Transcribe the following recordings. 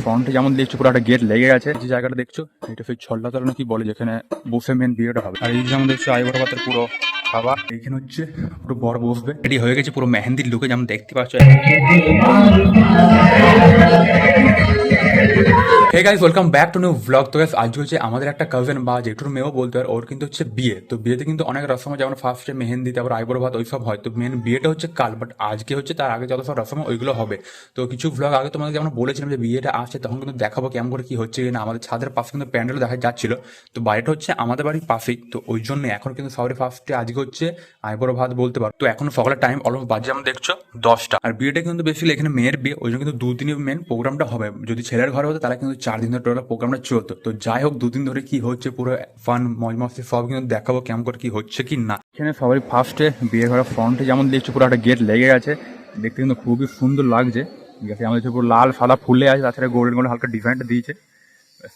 ফ্রন্টে যেমন দেখছো পুরো একটা গেট লেগে গেছে। যে জায়গাটা দেখছো এটা সেই ছল্লাতলা না কি বলে, যেখানে বসে মেন বিয়েটা হবে। আর এই যেমন দেখছো আইবর ভাতের পুরো খাবার এইখানে হচ্ছে পুরো বর বসবে, রেডি হয়ে গেছে পুরো মেহেন্দির লুকে যেমন দেখতে পাচ্ছ। Hey guys, welcome back to new blog. তো গাইস আজকে হচ্ছে আমাদের একটা কাজিন বা জেঠুর মেয়েও বলতে হয়, ওর কিন্তু হচ্ছে বিয়ে। তো বিয়েতে কিন্তু অনেক রসম হয়, যেমন ফার্স্টে মেহেন্দি, তারপর আইবর ভাত ওইসব হয়। তো মেন বিয়েটা হচ্ছে কাল, বাট আজকে হচ্ছে তার আগে যত সব রসম ওইগুলো হবে। তো কিছু ব্লগ আগে তোমাদের যেমন বলেছিলাম যে বিয়েটা আসছে, তখন কিন্তু দেখাবো কেমন করে কি হচ্ছে না। আমাদের ছাদের পাশে কিন্তু প্যান্ডেলও দেখা যাচ্ছিল। তো বাড়িটা হচ্ছে আমাদের বাড়ির পাশেই, তো ওই জন্য এখন কিন্তু সবারই ফার্স্টে আজকে হচ্ছে আইবর ভাত বলতে পারো। তো এখন সকালের টাইম অলমোস্ট বাজে যেমন দেখছো 10টা। আর বিয়েটা কিন্তু বেসিক্যালি এখানে মেয়ের বিয়ে, ওই জন্য কিন্তু 2 দিনই মেন প্রোগ্রামটা হবে। যদি ছেলের ঘরে হতো তাহলে কিন্তু 4 দিন ধরে টোটাল প্রোগ্রামটা চলতো। তো যাই হোক, 2 দিন ধরে কি হচ্ছে পুরো ফান মজ মস্তি সব কিন্তু দেখাবো কেমন করে কি হচ্ছে কি না। এখানে সবারই ফার্স্টে বিয়ে ঘরের ফ্রন্টে যেমন দেখছো পুরো একটা গেট লেগে গেছে, দেখতে কিন্তু খুবই সুন্দর লাগছে। ঠিক আছে, আমাদের পুরো লাল সাদা ফুলে আছে, তাছাড়া গোল্ডেন গোল্ডেন হালকা ডিজাইনটা দিয়েছে,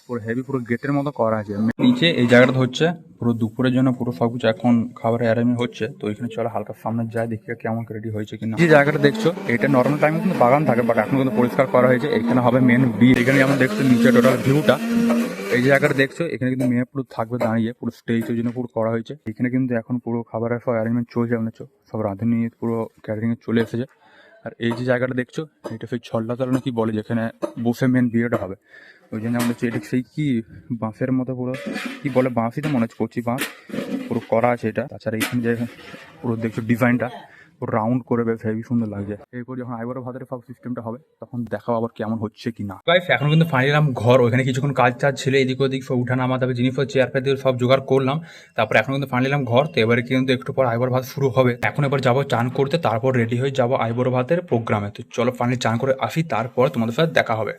পুরো হেভি পুরো গেটের মতো করা আছে। নিচে এই জায়গাটা হচ্ছে পুরো দুপুরের জন্য পুরো সবকিছু এখন খাবারের অ্যারেঞ্জমেন্ট হচ্ছে। তো এখানে চলো হালকা সামনে যায়, দেখি কেমন রেডি হয়েছে কিনা। যে জায়গাটা দেখছো এটা নর্মাল টাইমে কিন্তু বাগান থাকে, বাট এখন কিন্তু পরিষ্কার করা হয়েছে। এখানে হবে মেন বিয়ে। এখানে যেমন দেখছো নিচে টোটাল ভিউটা, এই জায়গাটা দেখছো এখানে কিন্তু মেয়ে পুরো থাকবে দাঁড়িয়ে, পুরো স্টেজের জন্য পুরো করা হয়েছে। এখানে কিন্তু এখন পুরো খাবারের সব অ্যারেঞ্জমেন্ট চলছে, আপনার সব রাঁধুনি পুরো ক্যাটারিংয়ে চলে এসেছে। আর এই যে জায়গাটা দেখছো এটা সেই ছল্লাতলা না কি বলে, যেখানে বসে মেন বিয়েটা হবে। ওই জন্য আমরা দেখছি এটা সেই কি বাঁশের মতো পুরো কি বলে, বাঁশই তো মনে হচ্ছে, কচি বাঁশ পুরো করা আছে এটা। তাছাড়া এইখানে যে পুরো দেখছো ডিজাইনটা পুরো রাউন্ড করে বেশ হেভি সুন্দর লাগছে। এরপর যখন আইবর ভাতের সব সিস্টেমটা হবে তখন দেখাও আবার কেমন হচ্ছে কি না। গাইস এখন কিন্তু ফাইনালি ঘর, ওইখানে কিছুক্ষণ কাজ টাজ ছিল, এদিক ওদিক সব উঠানামা, তারপরে জিনিসপত্র চেয়ার ফেয়ার দিয়ে সব জোগাড় করলাম। তারপর এখন কিন্তু ফাইনালি ঘর। তো এবারে কিন্তু একটু পর আইবর ভাত শুরু হবে। এখন এবার যাবো চান করতে, তারপর রেডি হয়ে যাবো আইবর ভাতের প্রোগ্রামে। তো চলো ফাইনালি চান করে আসি, তারপর তোমাদের সাথে দেখা হবে।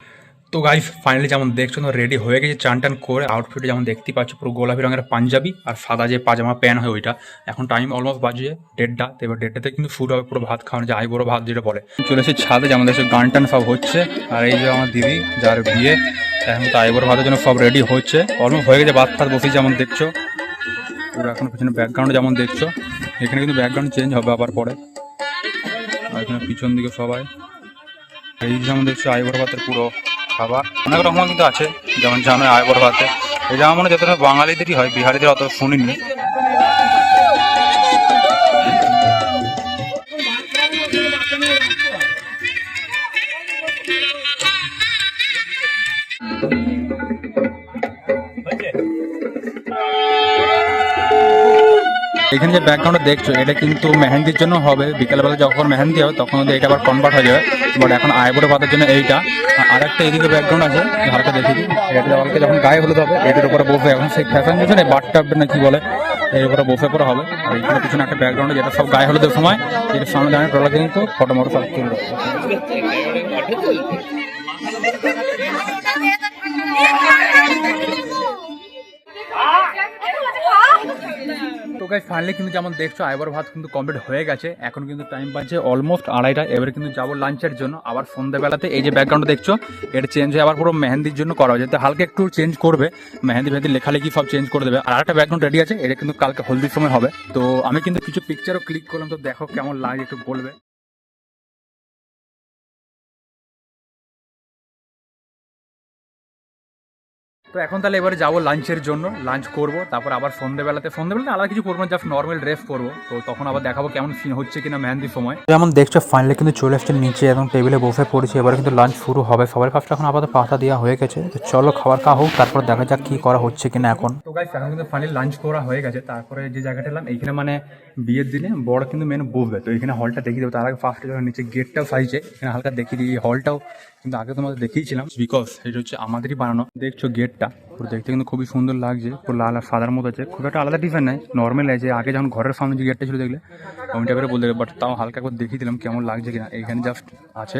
তো গাইস ফাইনালি যেমন দেখছো রেডি হয়ে গেছে চান টান করে। আউটফিটে যেমন দেখতে পাচ্ছ পুরো গোলাপি রঙের পাঞ্জাবি আর সাদা যে পাজামা প্যান্ট হয় ওইটা। এখন টাইম অলমোস্ট বাজে 1:30। তো এবার 1:30তে কিন্তু শুরু হবে পুরো ভাত খাওয়ানো, যে আইবুড়ো ভাত যেটা বলে। চলে এসে ছাদে, যেমন দেখছো গান টান সব হচ্ছে। আর এই যে আমার দিদি যার বিয়ে, এখন তো আইবুড়ো ভাতের জন্য সব রেডি হচ্ছে, অলমোস্ট হয়ে গেছে। ভাত টাত বসে যেমন দেখছো পুরো। এখন পিছনে ব্যাকগ্রাউন্ড যেমন দেখছো, এখানে কিন্তু ব্যাকগ্রাউন্ড চেঞ্জ হবে আবার পরে। আর এখানে পিছন দিকে সবাই, এই যেমন দেখছো আইবুড়ো ভাতের পুরো খাবার অনেক রকম কিন্তু আছে, যেমন জানো আইবর ভাতে এই যেমন মনে যতটা বাঙালিদেরই হয়, বিহারিদের অত শুনিনি। এখানে যে ব্যাকগ্রাউন্ডে দেখছো এটা কিন্তু মেহেন্দির জন্য হবে, বিকেলবেলা যখন মেহেন্দি হবে তখন এটা আবার কনভার্ট হয়ে যাবে। বাট এখন আইবুড়ো ভাতের জন্য এইটা। আর একটা এদিকে ব্যাকগ্রাউন্ড আছে, হালকা দেখি এটা হালকা যখন গায়ে হলুদ হবে এটার উপরে বসে, এখন সেই ফ্যাশন দিয়েছে না বাথটাব না কি বলে, এর উপরে বসে পড়া হবে। আর এখানে পিছনে একটা ব্যাকগ্রাউন্ডে যেটা সব গায়ে হলুদের সময় এটার সামনে দাঁড়িয়ে টোলাকে কিন্তু ফটো মটো সব তুলবে। তো গাইস ফাইনালি কিন্তু যেমন দেখছো আইবর ভাত কিন্তু কমপ্লিট হয়ে গেছে। এখন কিন্তু টাইম বাজছে অলমোস্ট 2:30। এবারে কিন্তু যাবো লাঞ্চের জন্য। আবার সন্ধ্যাবেলাতে এই যে ব্যাকগ্রাউন্ড দেখছো এটা চেঞ্জ হয়ে আবার পুরো মেহেন্দির জন্য করা হয়েছে, হালকা একটু চেঞ্জ করবে, মেহেন্দি লেখালেখি সব চেঞ্জ করে দেবে। আর একটা ব্যাকগ্রাউন্ড রেডি আছে, এটা কিন্তু কালকে হলদির সময় হবে। তো আমি কিন্তু কিছু পিকচারও ক্লিক করলাম, তো দেখো কেমন লাগে একটু বলবে। তো এখন তাহলে এবারে যাবো লাঞ্চের জন্য, লাঞ্চ করবো, তারপর আবার সন্ধ্যেবেলাতে আলাদা কিছু করবো না, জাস্ট নর্মাল ড্রেস করবো। তো তখন আবার দেখাবো কেমন সিন হচ্ছে কিনা মেহেন্দির সময়। যেমন দেখছো ফাইনালি কিন্তু চলে আসছে নিচে এবং টেবিলে বসে পড়েছে। এবারে কিন্তু লাঞ্চ শুরু হবে। সবার ফার্স্ট এখন আপাতত পাতা দেওয়া হয়ে গেছে, তো চলো খাবার খাওয়া হোক, তারপর দেখা যাক কি করা হচ্ছে কিনা এখন। তো গাইস এখন কিন্তু ফাইনালি লাঞ্চ করা হয়ে গেছে। তারপরে যে জায়গাটা এলাম এইখানে মানে বিয়ের দিনে বড় কিন্তু মেন বসবে। তো এখানে হলটা দেখিয়ে দেবো, তার আগে ফার্স্টে যখন নিচে গেটটাও সাইজে এখানে হালকা দেখিয়ে দিই। হলটাও কিন্তু আগে তোমাদের দেখিয়েছিলাম, বিকজ এটা হচ্ছে আমাদেরই বানানো। দেখছো গেটটা পুরো দেখতে কিন্তু খুবই সুন্দর লাগছে, পুরো লাল আর সাদার মতো আছে, খুব একটা আলাদা ডিজাইন নাই, নর্মাল আছে। আগে যখন ঘরের সামনে যে গেটটা ছিল দেখলে ওই টাইপের বলতে গেলে, বাট তাও হালকা একবার দেখিয়ে দিলাম কেমন লাগছে কিনা। এখানে জাস্ট আছে,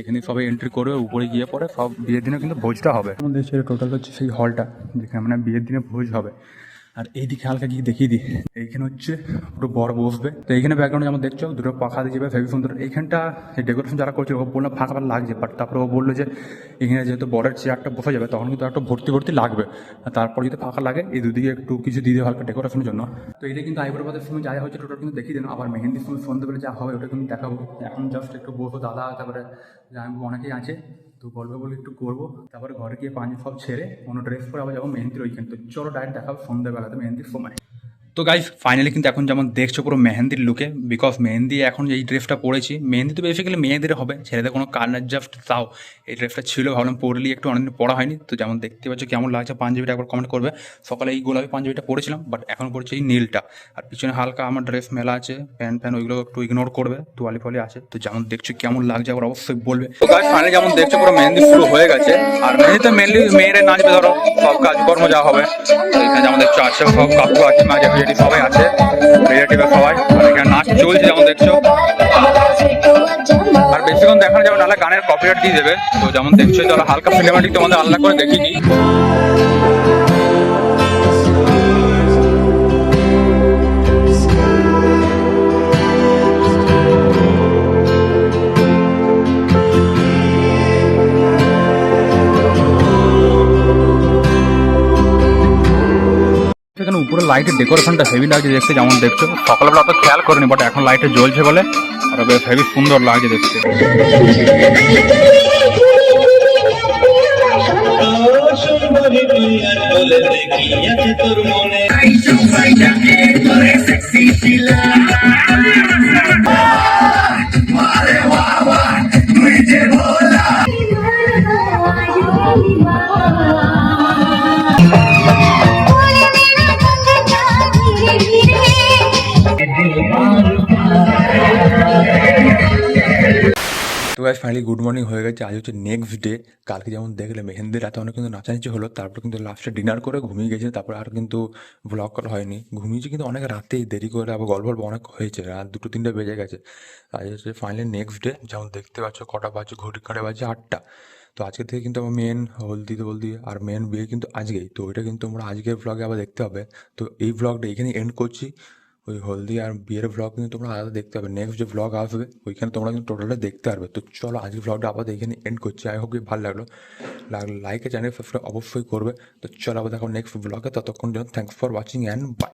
এখানে সবাই এন্ট্রি করবে, উপরে গিয়ে পরে সব বিয়ের দিনে কিন্তু ভোজটা হবে। আমাদের দেখছি টোটাল হচ্ছে সেই হলটা যেখানে মানে বিয়ের দিনে ভোজ হবে। আর এইদিকে হালকা গিয়ে দেখিয়ে দিই, এইখানে হচ্ছে পুরো বড় বসবে। তো এইখানে ব্যাকগ্রাউন্ডে যেমন দেখছো দুটো পাখা দিয়ে যাবে, ভেরি সুন্দর। এইখানটা ডেকোরেশন যারা করছে ও বললো ফাঁকা লাগছে, বাট তারপরে ও বললো যে এখানে যেহেতু বড়ের চেয়ারটা বসে যাবে তখন কিন্তু একটা ভর্তি ভর্তি লাগবে। আর তারপর যদি ফাঁকা লাগে এই দুদিকে একটু কিছু দিয়ে দেবে হালকা ডেকোরেশনের জন্য। তো এটা কিন্তু আইবুড়ো ভাতের সময় যা হচ্ছে টোটাল কিন্তু দেখিয়ে দিন। আবার মেহেন্দির সময় সন্ধ্যেবেলা যা হবে ওটা কিন্তু দেখাবো। এখন জাস্ট একটু বসবো, দাদা তারপরে অনেকেই আছে, তো গল্প বলে একটু করবো, তারপরে ঘরে গিয়ে পাঞ্জাবি সব ছেড়ে অন্য ড্রেস পরে আবার যাবো মেহেন্দির ওইখানে। তো চলো ডাইরেক্ট দেখাবো সন্ধ্যাবেলাতে মেহেন্দির সময়। তো গাইজ ফাইনালি কিন্তু এখন যেমন দেখছো পুরো মেহেন্দির লুকে, বিকজ মেহেন্দি এখন এই ড্রেসটা পরেছি, মেহেন্দি তো বেসিক্যালি মেয়েদের হবে, ছেলেদের কোনো কালার জাস্ট তাও এই ড্রেসটা ছিল, ভাবলাম পরলি একটু, অনেকদিন পড়া হয়নি। তো যেমন দেখতে পাচ্ছ কেমন লাগছে পাঞ্জাবিটা একবার কমেন্ট করবে। সকালে এই গোলাপি পাঞ্জাবিটা পরেছিলাম, বাট এখন পড়ছে এই নীলটা, আর পিছনে হালকা আমার ড্রেস মেলা আছে, প্যান্ট ফ্যান ওইগুলো একটু ইগনোর করবে, তোয়ালি ফলি আছে। তো যেমন দেখছো কেমন লাগছে আবার অবশ্যই বলবে। তো গাইজ ফাইনালি যেমন দেখছো পুরো মেহেন্দি শুরু হয়ে গেছে, আর মেহেন্দিতে মেনলি মেয়েরা নাচবে, ধরো সব কাজকর্ম যা হবে। তো এখানে যেমন দেখছো আছে সব কাকু আছে, মাঝে পিছাটি সবাই আছে, রিলেটিভের সবাই, আর এখানে নাচ চলছে যেমন দেখছো। আর বেশিক্ষণ দেখানো যাবে নাহলে গানের কপিরাইট দিয়ে দেবে। তো যেমন দেখছো চলো হালকা সিনেমাটিক তোমাদের আলাদা করে দেখিয়ে দিই। এখানে উপরে লাইটের ডেকোরেশনটা হেভি লাগছে দেখতে, যেমন দেখছো সকালবেলা অত খেয়াল করিনি, বাট এখন লাইটে জ্বলছে বলে আর বেশ হেভি সুন্দর লাগছে দেখতে। তো গাইস ফাইনালি গুড মর্নিং হয়ে গেছে, আজ হচ্ছে নেক্সট ডে। কালকে যেমন দেখলে মেহেন্দির রাতে অনেক কিন্তু নাচানাচি হলো, তারপর কিন্তু লাস্টে ডিনার করে ঘুমিয়ে গেছে, তারপর আর কিন্তু ব্লগ করা হয়নি। ঘুমিয়েছি কিন্তু অনেক রাতেই, দেরি করে আবার গল্প অনেক হয়েছে, রাত 2-3টে বেজে গেছে। আজ হচ্ছে ফাইনালি নেক্সট ডে, যেমন দেখতে পাচ্ছ কটা বাজে, ঘড়ি কাঁটে বাজে 8টা। তো আজকে থেকে কিন্তু আমার মেন হলদি আর মেন বিয়ে কিন্তু আজকেই, তো ওইটা কিন্তু আমরা আজকের ব্লগে আবার দেখতে হবে। তো এই ব্লগটা এখানে এন্ড করছি, ওই হলদি আর বিয়ের ব্লগ কিন্তু তোমরা আলাদা দেখতে পাবে, নেক্সট যে ব্লগ আসবে ওইখানে তোমরা কিন্তু টোটালটা দেখতে পারবে। তো চলো আজকের ব্লগটা আবার এখানে এন্ড করছি, আই হোপ ভালো লাগলো, লাইক চ্যানেল সাবস্ক্রাইব অবশ্যই করবে। তো চলো আবার দেখো নেক্সট ব্লগে, ততক্ষণ জন্য thanks for watching and by.